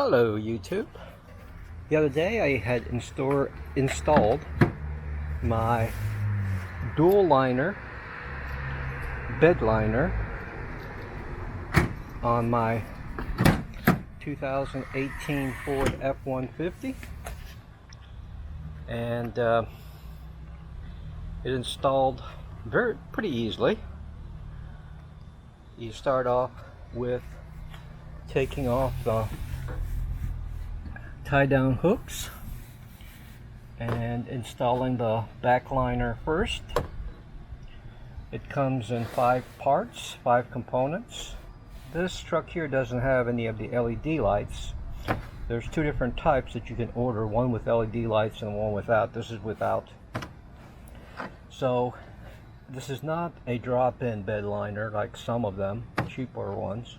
Hello YouTube. The other day I had installed my DualLiner Bedliner on my 2018 Ford F-150, and it installed pretty easily. You start off with taking off the tie-down hooks and installing the backliner first. It comes in 5 parts, 5 components. This truck here doesn't have any of the LED lights. There's 2 different types that you can order, one with LED lights and one without. This is without. So this is not a drop-in bed liner like some of them, cheaper ones.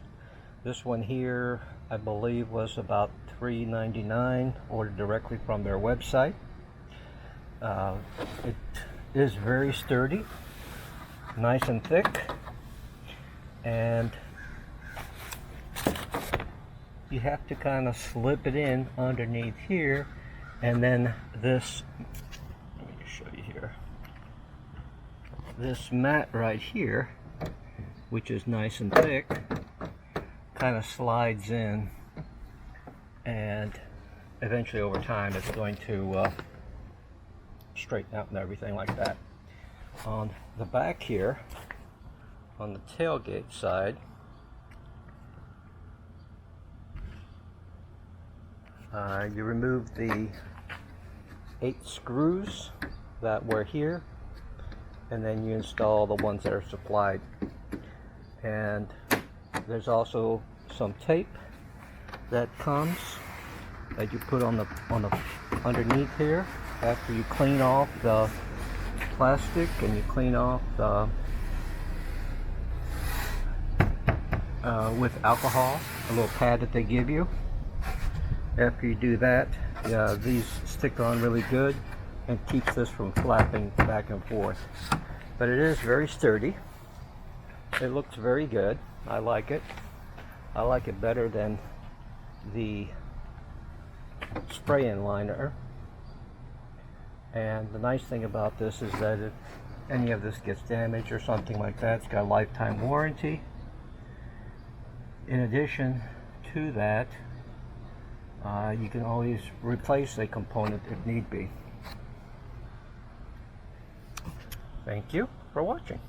This one here, I believe, was about $3.99, ordered directly from their website. It is very sturdy, nice and thick, and you have to kind of slip it in underneath here, and then this, let me just show you here, this mat right here, which is nice and thick, kind of slides in, and eventually over time it's going to straighten out and everything like that. On the back here, on the tailgate side, you remove the 8 screws that were here, and then you install the ones that are supplied. And there's also some tape that comes that you put on the underneath here after you clean off the plastic and you clean off the with alcohol, a little pad that they give you. After you do that, these stick on really good and keeps this from flapping back and forth. But it is very sturdy. It looks very good. I like it. I like it better than the spray-in liner. And the nice thing about this is that if any of this gets damaged or something like that, it's got a lifetime warranty. In addition to that, you can always replace a component if need be. Thank you for watching.